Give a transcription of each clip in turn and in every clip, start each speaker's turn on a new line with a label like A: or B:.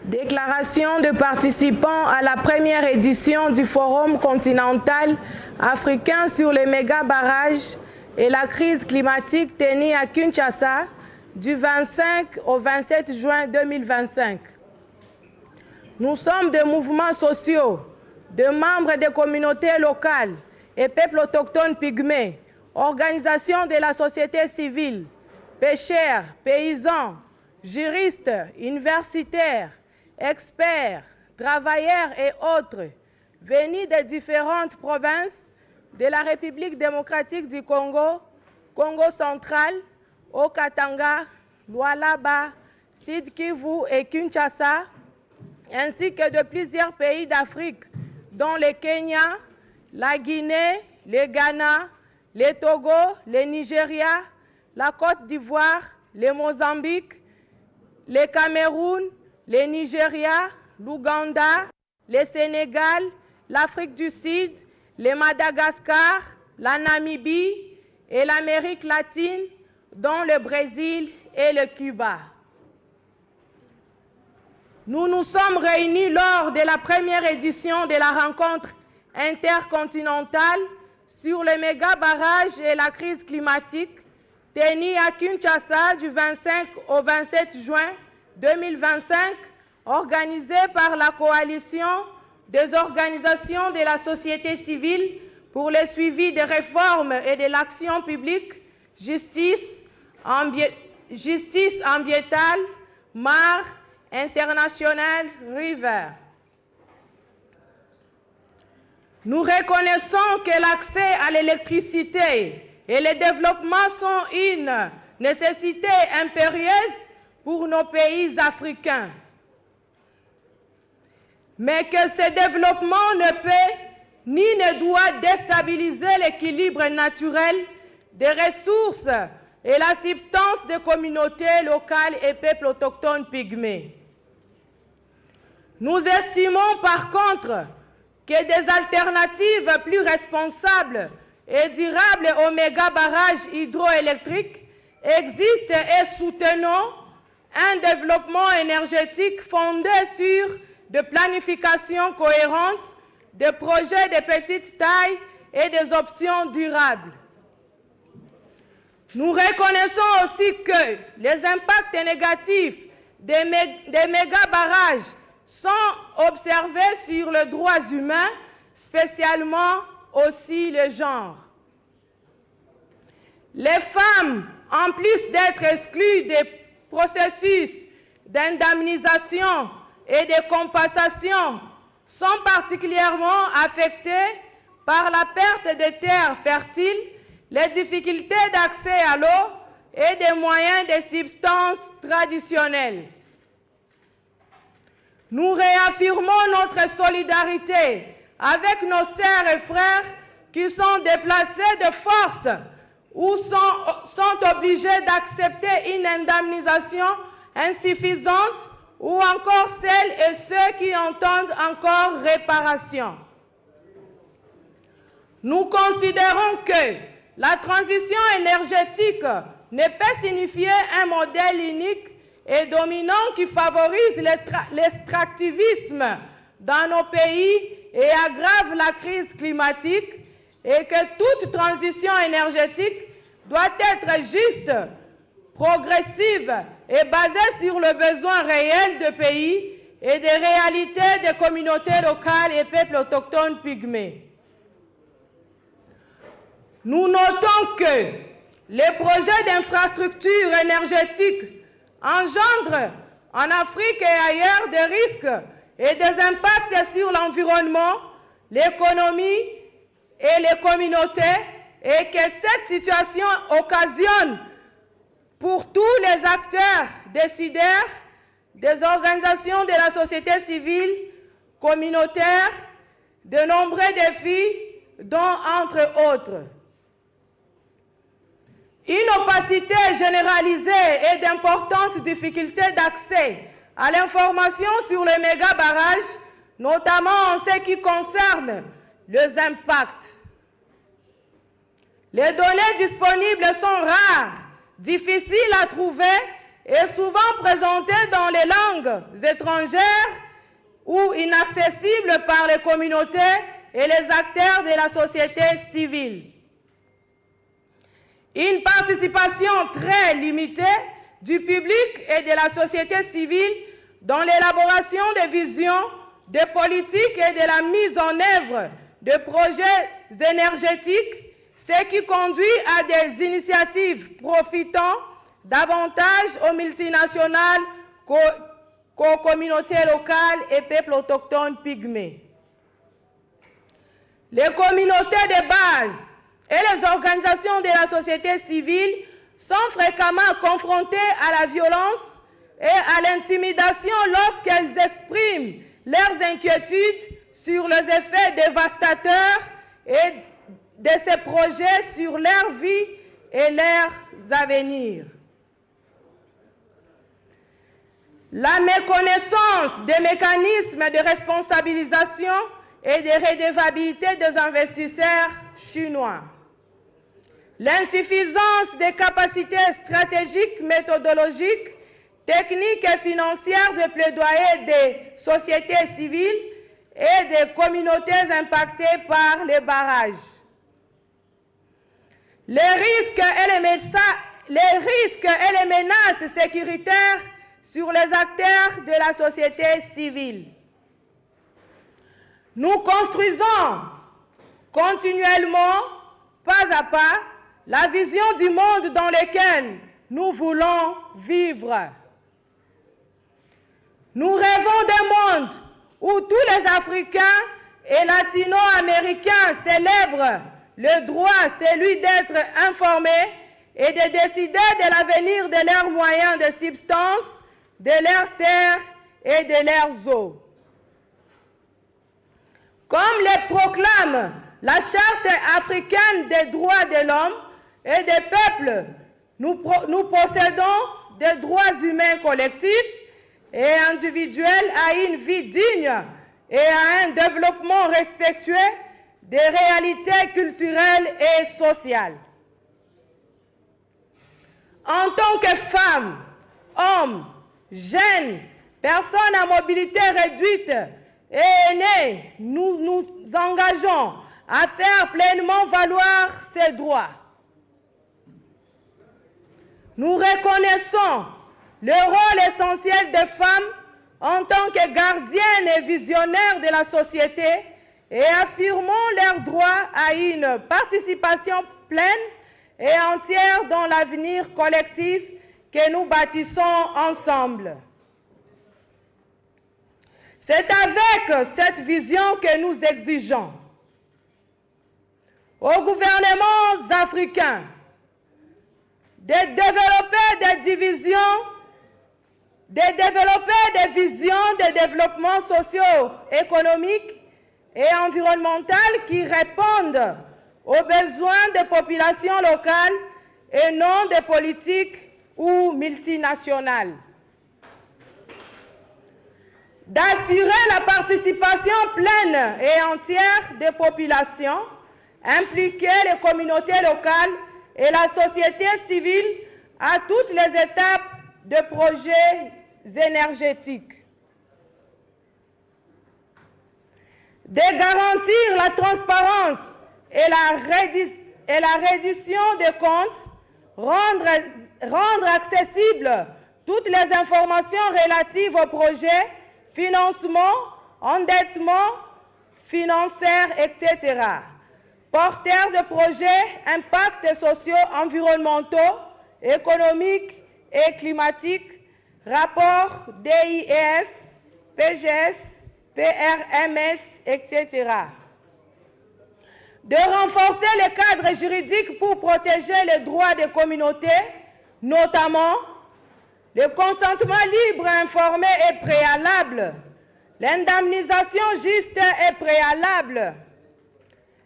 A: Déclaration de participants à la première édition du Forum continental africain sur les méga-barrages et la crise climatique tenue à Kinshasa du 25 au 27 juin 2025. Nous sommes des mouvements sociaux, de membres des communautés locales et peuples autochtones pygmées, organisations de la société civile, pêcheurs, paysans, juristes, universitaires, experts, travailleurs et autres, venus des différentes provinces de la République démocratique du Congo, Congo central, Haut-Katanga, Lualaba, Sud-Kivu et Kinshasa, ainsi que de plusieurs pays d'Afrique, dont le Kenya, la Guinée, le Ghana, le Togo, le Nigeria, la Côte d'Ivoire, le Mozambique, le Cameroun, le Nigeria, l'Ouganda, le Sénégal, l'Afrique du Sud, le Madagascar, la Namibie et l'Amérique latine, dont le Brésil et le Cuba. Nous nous sommes réunis lors de la première édition de la rencontre intercontinentale sur les méga-barrages et la crise climatique, tenue à Kinshasa du 25 au 27 juin 2025, organisée par la coalition des organisations de la société civile pour le suivi des réformes et de l'action publique, justice ambientale, Mar, International River. Nous reconnaissons que l'accès à l'électricité et le développement sont une nécessité impérieuse pour nos pays africains. Mais que ce développement ne peut ni ne doit déstabiliser l'équilibre naturel des ressources et la substance des communautés locales et peuples autochtones pygmées. Nous estimons par contre que des alternatives plus responsables et durables aux méga-barrages hydroélectriques existent et soutenons un développement énergétique fondé sur de planification cohérente, des projets de petite taille et des options durables. Nous reconnaissons aussi que les impacts négatifs des méga-barrages sont observés sur les droits humains, spécialement aussi le genre. Les femmes, en plus d'être exclues des processus d'indemnisation et de compensation, sont particulièrement affectées par la perte de terres fertiles, les difficultés d'accès à l'eau et des moyens de substances traditionnelles. Nous réaffirmons notre solidarité avec nos sœurs et frères qui sont déplacés de force ou sont obligés d'accepter une indemnisation insuffisante ou encore celles et ceux qui entendent encore réparation. Nous considérons que la transition énergétique ne peut signifier un modèle unique et dominant qui favorise l'extractivisme dans nos pays et aggrave la crise climatique, et que toute transition énergétique doit être juste, progressive et basée sur le besoin réel de pays et des réalités des communautés locales et peuples autochtones pygmées. Nous notons que les projets d'infrastructures énergétiques engendrent en Afrique et ailleurs des risques et des impacts sur l'environnement, l'économie et les communautés, et que cette situation occasionne pour tous les acteurs, décideurs, des organisations de la société civile, communautaires, de nombreux défis, dont entre autres une opacité généralisée et d'importantes difficultés d'accès à l'information sur les méga-barrages, notamment en ce qui concerne les impacts. Les données disponibles sont rares, difficiles à trouver est souvent présenté dans les langues étrangères ou inaccessibles par les communautés et les acteurs de la société civile. Une participation très limitée du public et de la société civile dans l'élaboration des visions, des politiques et de la mise en œuvre de projets énergétiques, ce qui conduit à des initiatives profitant davantage aux multinationales qu'aux communautés locales et peuples autochtones pygmées. Les communautés de base et les organisations de la société civile sont fréquemment confrontées à la violence et à l'intimidation lorsqu'elles expriment leurs inquiétudes sur les effets dévastateurs et de ces projets sur leur vie et leurs avenirs. La méconnaissance des mécanismes de responsabilisation et de redevabilité des investisseurs chinois. L'insuffisance des capacités stratégiques, méthodologiques, techniques et financières de plaidoyer des sociétés civiles et des communautés impactées par les barrages. Les risques et les menaces sécuritaires sur les acteurs de la société civile. Nous construisons continuellement, pas à pas, la vision du monde dans lequel nous voulons vivre. Nous rêvons d'un monde où tous les Africains et Latino-Américains célèbrent le droit, celui d'être informés et de décider de l'avenir de leurs moyens de subsistance, de leurs terres et de leurs eaux. Comme le proclame la Charte africaine des droits de l'homme et des peuples, nous possédons des droits humains collectifs et individuels à une vie digne et à un développement respectueux des réalités culturelles et sociales. En tant que femmes, hommes, jeunes, personnes à mobilité réduite et aînés, nous nous engageons à faire pleinement valoir ces droits. Nous reconnaissons le rôle essentiel des femmes en tant que gardiennes et visionnaires de la société et affirmons leur droit à une participation pleine et entière dans l'avenir collectif que nous bâtissons ensemble. C'est avec cette vision que nous exigeons aux gouvernements africains de développer des visions de développement socio-économique et environnemental qui répondent aux besoins des populations locales et non des politiques ou multinationales. D'assurer la participation pleine et entière des populations, impliquer les communautés locales et la société civile à toutes les étapes de projets énergétiques. De garantir la transparence et la reddition des comptes, rendre accessibles toutes les informations relatives au projet, financement, endettement, financier, etc. Porteurs de projets, impacts sociaux, environnementaux, économiques et climatiques, rapports DIS, PGS, PRMS, etc. De renforcer le cadre juridique pour protéger les droits des communautés, notamment le consentement libre, informé et préalable, l'indemnisation juste et préalable,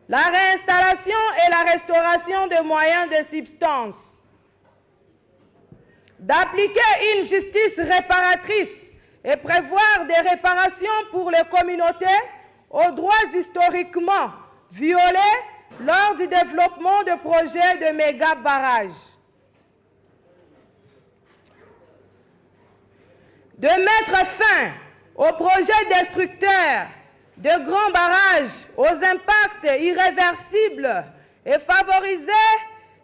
A: la réinstallation et la restauration des moyens de subsistance, d'appliquer une justice réparatrice et prévoir des réparations pour les communautés aux droits historiquement violés lors du développement de projets de méga-barrages. de mettre fin aux projets destructeurs de grands barrages aux impacts irréversibles et favoriser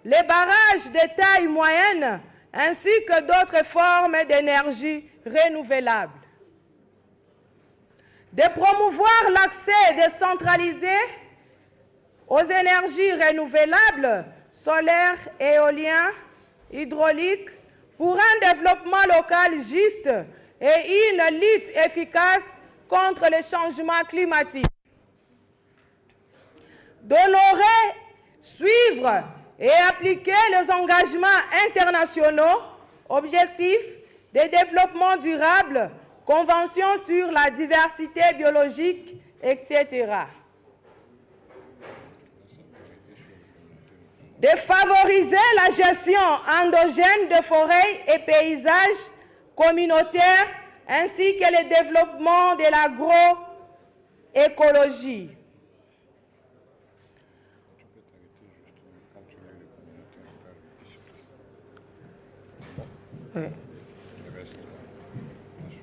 A: les barrages de taille moyenne ainsi que d'autres formes d'énergie renouvelable. De promouvoir l'accès décentralisé aux énergies renouvelables, solaires, éoliens, hydrauliques, pour un développement local juste et une lutte efficace contre les changements climatiques. D'honorer, suivre et appliquer les engagements internationaux, objectifs de développement durable, conventions sur la diversité biologique, etc. De favoriser la gestion endogène de forêts et paysages communautaires ainsi que le développement de l'agroécologie.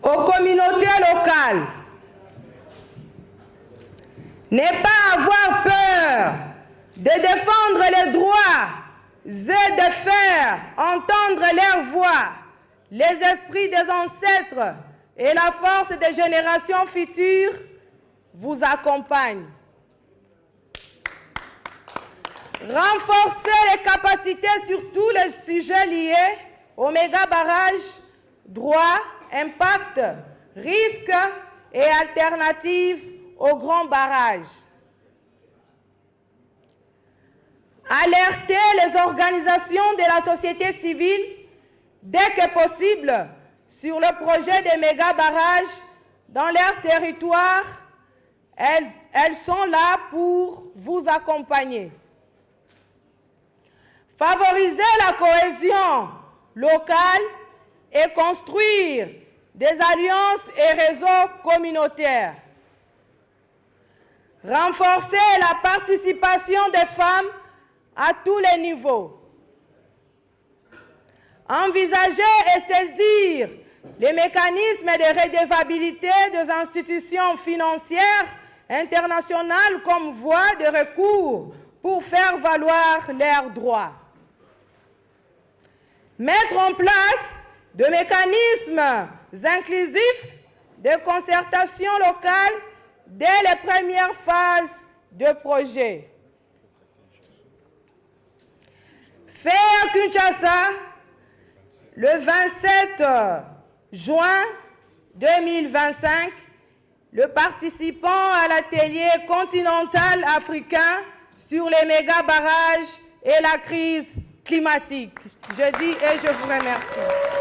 A: Aux communautés locales, ne pas avoir peur de défendre les droits et de faire entendre leur voix, les esprits des ancêtres et la force des générations futures vous accompagnent. Renforcer les capacités sur tous les sujets liés aux méga-barrages, droits, impact, risques et alternatives aux grands barrages. Alerter les organisations de la société civile dès que possible sur le projet des méga-barrages dans leur territoire. Elles sont là pour vous accompagner. Favoriser la cohésion locale et construire des alliances et réseaux communautaires. Renforcer la participation des femmes à tous les niveaux. Envisager et saisir les mécanismes de redevabilité des institutions financières internationales comme voie de recours pour faire valoir leurs droits. Mettre en place de mécanismes inclusifs de concertation locale dès les premières phases de projet. Fait à Kinshasa le 27 juin 2025, le participant à l'atelier continental africain sur les méga-barrages et la crise climatique. Je dis et je vous remercie.